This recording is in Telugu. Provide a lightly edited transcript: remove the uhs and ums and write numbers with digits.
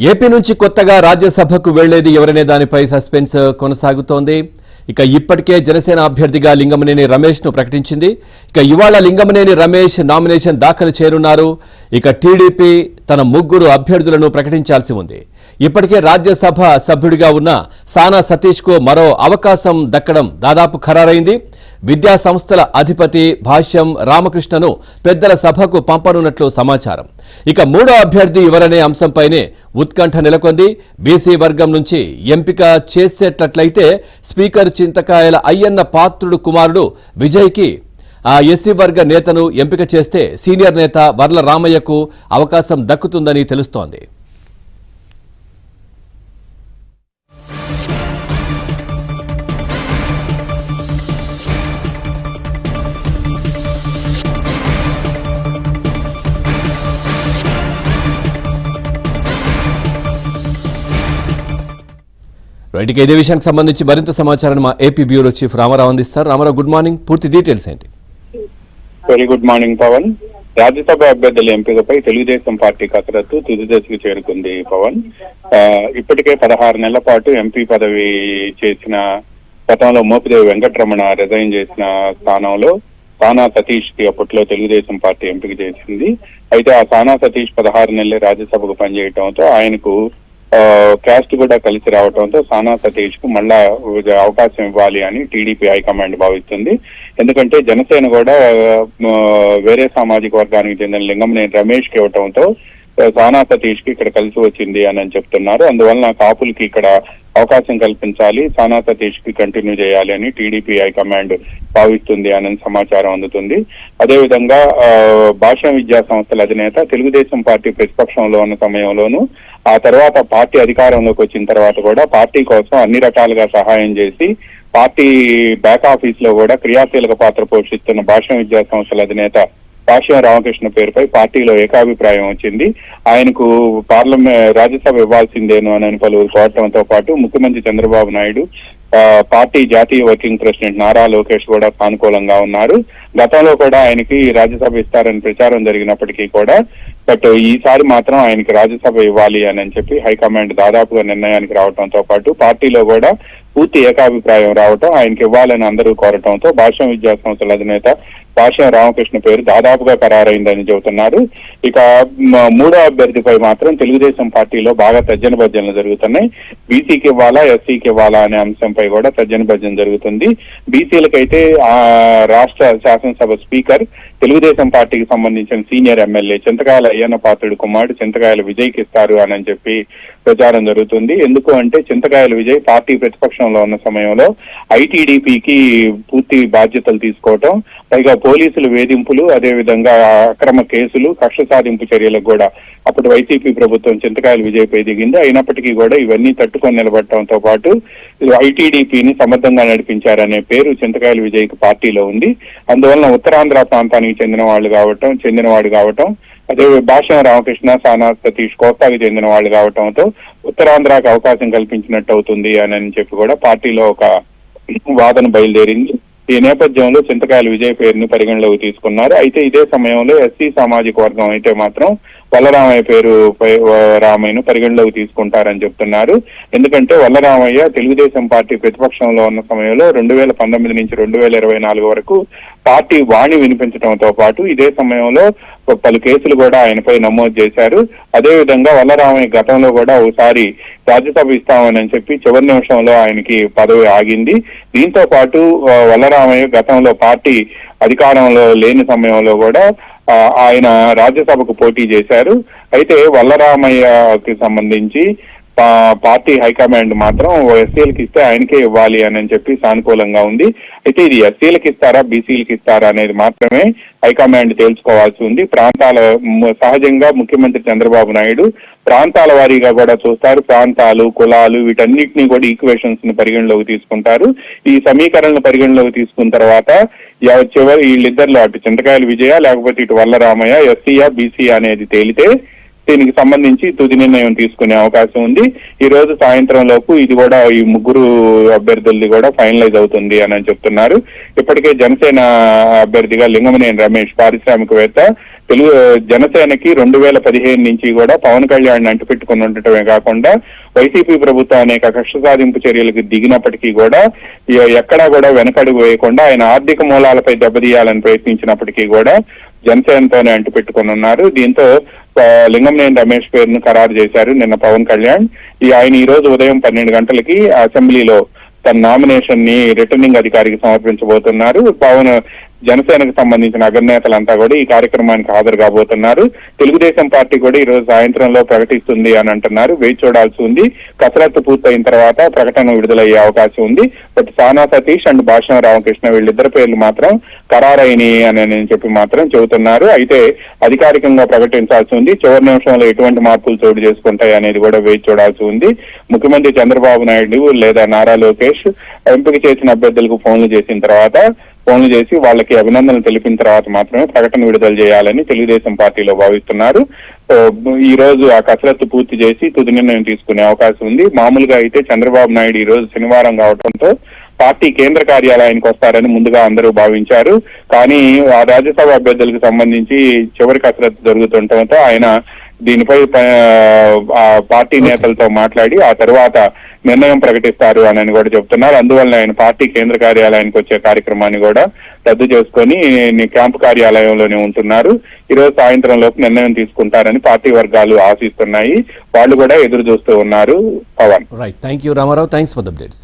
ఏపీ నుంచి కొత్తగా రాజ్యసభకు వెళ్లేది ఎవరనే దానిపై సస్పెన్స్ కొనసాగుతోంది. ఇప్పటికే జనసేన అభ్యర్థిగా లింగమనేని రమేష్ ను ప్రకటించింది. ఇవాళ లింగమనేని రమేష్ నామినేషన్ దాఖలు చేయనున్నారు. టీడీపీ తన 3 అభ్యర్థులను ప్రకటించాల్సి ఉంది. ఇప్పటికే రాజ్యసభ సభ్యుడిగా ఉన్న సానా సతీష్ కు మరో అవకాశం దక్కడం దాదాపు ఖరారైంది. విద్యా సంస్థల అధిపతి భాష్యం రామకృష్ణను పెద్దల సభకు పంపనున్నట్లు సమాచారం. 3వ అభ్యర్థి ఎవరనే అంశంపైనే ఉత్కంఠ నెలకొంది. బీసీ వర్గం నుంచి ఎంపిక చేసేటట్లయితే స్పీకర్ చింతకాయల అయ్యన్న పాత్రుడు కుమారుడు విజయ్కి ఆ ఎస్సీ వర్గ నేతను ఎంపిక చేస్తే సీనియర్ నేత వర్ల రామయ్యకు అవకాశం దక్కుతుందని తెలుస్తోంది. ఇదే విషయానికి సంబంధించి మరింత సమాచారాన్ని మా ఏపీ బ్యూరో చీఫ్ రామారావు అందిస్తారు. Ramarao, good morning. పూర్తి డీటెయిల్స్ ఏంటి? Very good morning Pawan. Rajya Sabha అభ్యర్థుల ఎంపికపై తెలుగుదేశం పార్టీ కసరత్తు తుది దశకు చేరుకుంది పవన్. ఇప్పటికే 16 నెలల పాటు ఎంపీ పదవి చేసిన గతంలో మోపిదేవి వెంకటరమణ రిజైన్ చేసిన స్థానంలో సానా సతీష్ కి అప్పట్లో తెలుగుదేశం పార్టీ ఎంపిక చేసింది. అయితే ఆ సానా సతీష్ 16 నెలలే రాజ్యసభకు పనిచేయటంతో ఆయనకు క్యాస్ట్ కూడా కలిసి రావడంతో సానా సతీష్ కు మళ్ళా అవకాశం ఇవ్వాలి అని టీడీపీ హైకమాండ్ భావిస్తుంది. ఎందుకంటే జనసేన కూడా వేరే సామాజిక వర్గానికి చెందిన లింగమనేని రమేష్ కి ఇవ్వటంతో సానా సతీష్ కి ఇక్కడ కలిసి వచ్చింది అని చెప్తున్నారు. అందువలన కాపులకి ఇక్కడ అవకాశం కల్పించాలి, సానా సతీష్ కి కంటిన్యూ చేయాలి అని టీడీపీ హైకమాండ్ భావిస్తుంది అని సమాచారం అందుతుంది. అదేవిధంగా భాషా విద్యా సంస్థల అధినేత తెలుగుదేశం పార్టీ ప్రతిపక్షంలో ఉన్న సమయంలోనూ ఆ తర్వాత పార్టీ అధికారంలోకి వచ్చిన తర్వాత కూడా పార్టీ కోసం అన్ని రకాలుగా సహాయం చేసి పార్టీ బ్యాక్ ఆఫీస్ లో కూడా క్రియాశీలక పాత్ర పోషిస్తున్న భాషా విద్యా సంస్థల అధినేత భాష్యం రామకృష్ణ పేరుపై పార్టీలో ఏకాభిప్రాయం వచ్చింది. ఆయనకు రాజ్యసభ ఇవ్వాల్సిందేను అని పలువురు కోరటంతో పాటు ముఖ్యమంత్రి చంద్రబాబు నాయుడు, పార్టీ జాతీయ వర్కింగ్ ప్రెసిడెంట్ నారా లోకేష్ కూడా సానుకూలంగా ఉన్నారు. గతంలో కూడా ఆయనకి రాజ్యసభ ఇస్తారని ప్రచారం జరిగినప్పటికీ కూడా ఈసారి మాత్రం ఆయనకి రాజ్యసభ ఇవ్వాలి అని చెప్పి హైకమాండ్ దాదాపుగా నిర్ణయానికి రావడంతో పాటు పార్టీలో కూడా పూర్తి ఏకాభిప్రాయం రావటం, ఆయనకి ఇవ్వాలని అందరూ కోరటంతో భాషా విద్యా సంస్థల అధినేత భాష్యం రామకృష్ణ పేరు దాదాపుగా ఖరారైందని చెబుతున్నారు. 3వ అభ్యర్థిపై మాత్రం తెలుగుదేశం పార్టీలో బాగా తర్జన భర్జనలు జరుగుతున్నాయి. బీసీకి ఇవ్వాలా, ఎస్సీకి ఇవ్వాలా అనే అంశంపై కూడా తర్జన భర్జన జరుగుతుంది. బీసీలకైతే రాష్ట్ర శాసనసభ స్పీకర్ తెలుగుదేశం పార్టీకి సంబంధించిన సీనియర్ ఎమ్మెల్యే చింతకాయల అయ్యన్న పాత్రుడు కుమారుడు చింతకాయల విజయ్కి ఇస్తారు అని చెప్పి ప్రచారం జరుగుతుంది. ఎందుకు అంటే చింతకాయల విజయ్ పార్టీ ప్రతిపక్షంలో ఉన్న సమయంలో ఐటీడీపీకి పూర్తి బాధ్యతలు తీసుకోవటం, పైగా పోలీసుల వేధింపులు, అదేవిధంగా అక్రమ కేసులు, కక్ష సాధింపు చర్యలకు కూడా అప్పుడు వైసీపీ ప్రభుత్వం చింతకాయల విజయ్పై దిగింది. అయినప్పటికీ కూడా ఇవన్నీ తట్టుకొని నిలబడటంతో పాటు ఐటీడీపీని సమర్థంగా నడిపించారనే పేరు చింతకాయల విజయ్కి పార్టీలో ఉంది. అందువలన ఉత్తరాంధ్ర ప్రాంతానికి చెందినవాడు కావటం అదే భాష్యం రామకృష్ణ, సానా సతీష్ కోస్తాకి చెందిన వాళ్ళు కావటంతో ఉత్తరాంధ్రకు అవకాశం కల్పించినట్టు అవుతుంది అని చెప్పి కూడా పార్టీలో ఒక వాదన బయలుదేరింది. ఈ నేపథ్యంలో చింతకాయల విజయ్ పేరుని పరిగణలోకి తీసుకున్నారు. అయితే ఇదే సమయంలో ఎస్సీ సామాజిక వర్గం అయితే మాత్రం వల్లరామయ్య పేరు రామయ్యను పరిగణలోకి తీసుకుంటారని చెప్తున్నారు. ఎందుకంటే వల్లరామయ్య తెలుగుదేశం పార్టీ ప్రతిపక్షంలో ఉన్న సమయంలో 2019 నుంచి 2024 వరకు పార్టీ వాణి వినిపించడంతో పాటు ఇదే సమయంలో పలు కేసులు కూడా ఆయనపై నమోదు చేశారు. అదేవిధంగా వల్లరామయ్య గతంలో కూడా ఒకసారి రాజ్యసభ ఇస్తామని చెప్పి చివరి నిమిషంలో ఆయనకి పదవి ఆగింది. దీంతో పాటు వల్లరామయ్య గతంలో పార్టీ అధికారంలో లేని సమయంలో కూడా ఆయన రాజ్యసభకు పోటీ చేశారు. అయితే వల్లరామయ్యకి సంబంధించి పార్టీ హైకమాండ్ మాత్రం ఎస్సీలకు ఇస్తే ఆయనకే ఇవ్వాలి అని చెప్పి సానుకూలంగా ఉంది. అయితే ఇది ఎస్సీలకు ఇస్తారా, బీసీలకు ఇస్తారా అనేది మాత్రమే హైకమాండ్ తేల్చుకోవాల్సి ఉంది. సహజంగా ముఖ్యమంత్రి చంద్రబాబు నాయుడు ప్రాంతాల వారీగా కూడా చూస్తారు. ప్రాంతాలు, కులాలు వీటన్నిటినీ కూడా ఈక్వేషన్స్ ని పరిగణలోకి తీసుకుంటారు. ఈ సమీకరణలు పరిగణలోకి తీసుకున్న తర్వాత వీళ్ళిద్దరిలో అటు చింతకాయల విజయ లేకపోతే ఇటు వల్లరామయ్య ఎస్సీయా బీసీ అనేది తేలితే దీనికి సంబంధించి తుది నిర్ణయం తీసుకునే అవకాశం ఉంది. ఈ రోజు సాయంత్రం లోపు ఇది కూడా ఈ ముగ్గురు అభ్యర్థులది కూడా ఫైనలైజ్ అవుతుంది అని చెప్తున్నారు. ఇప్పటికే జనసేన అభ్యర్థిగా లింగమనేని రమేష్ పారిశ్రామికవేత్త జనసేనకి 2015 నుంచి కూడా పవన్ కళ్యాణ్ అంటిపెట్టుకుని ఉండటమే కాకుండా వైసీపీ ప్రభుత్వం అనేక కక్ష సాధింపు చర్యలకు దిగినప్పటికీ కూడా ఎక్కడా కూడా వెనకడుగు వేయకుండా ఆయన ఆర్థిక మూలాలపై దెబ్బతీయాలని ప్రయత్నించినప్పటికీ కూడా జనసేనతోనే అంటిపెట్టుకుని ఉన్నారు. దీంతో లింగమనేని రమేష్ పేరును ఖరారు చేశారు నిన్న పవన్ కళ్యాణ్. ఆయన ఈ రోజు ఉదయం 12 గంటలకి అసెంబ్లీలో తన నామినేషన్ ని రిటర్నింగ్ అధికారికి సమర్పించబోతున్నారు. పవన్ జనసేనకు సంబంధించిన అగ్రనేతలంతా కూడా ఈ కార్యక్రమానికి హాజరు కాబోతున్నారు. తెలుగుదేశం పార్టీ కూడా ఈ రోజు సాయంత్రంలో ప్రకటిస్తుంది అని అంటున్నారు. వేచి చూడాల్సి ఉంది. కసరత్తు పూర్తయిన తర్వాత ప్రకటన విడుదలయ్యే అవకాశం ఉంది. బట్ సానా సతీష్ అండ్ భాషం రామకృష్ణ వీళ్ళిద్దరి పేర్లు మాత్రం ఖరారైనవి అని చెప్పి మాత్రం చెబుతున్నారు. అయితే అధికారికంగా ప్రకటించాల్సి ఉంది. చివరి నిమిషంలో ఎటువంటి మార్పులు చోటు చేసుకుంటాయి అనేది కూడా వేచి చూడాల్సి ఉంది. ముఖ్యమంత్రి చంద్రబాబు నాయుడు లేదా నారా లోకేష్ ఎంపిక చేసిన అభ్యర్థులకు ఫోన్లు చేసి వాళ్ళకి అభినందనలు తెలిపిన తర్వాత మాత్రమే ప్రకటన విడుదల చేయాలని తెలుగుదేశం పార్టీలో భావిస్తున్నారు. ఈ రోజు ఆ కసరత్తు పూర్తి చేసి తుది నిర్ణయం తీసుకునే అవకాశం ఉంది. మామూలుగా అయితే చంద్రబాబు నాయుడు ఈ రోజు శనివారం కావడంతో పార్టీ కేంద్ర కార్యాలయానికి వస్తారని ముందుగా అందరూ భావించారు. కానీ ఆ రాజ్యసభ అభ్యర్థులకు సంబంధించి చివరి కసరత్తు జరుగుతుండటంతో ఆయన దీనిపై పార్టీ నేతలతో మాట్లాడి ఆ తర్వాత నిర్ణయం ప్రకటిస్తారు అని కూడా చెప్తున్నారు. అందువల్ల ఆయన పార్టీ కేంద్ర కార్యాలయానికి వచ్చే కార్యక్రమాన్ని కూడా రద్దు చేసుకొని క్యాంపు కార్యాలయంలోనే ఉంటున్నారు. ఈ రోజు సాయంత్రం లోపు నిర్ణయం తీసుకుంటారని పార్టీ వర్గాలు ఆశిస్తున్నాయి. వాళ్ళు కూడా ఎదురు చూస్తూ ఉన్నారు. Pawan. Right, thank you Ramarao, thanks for the updates.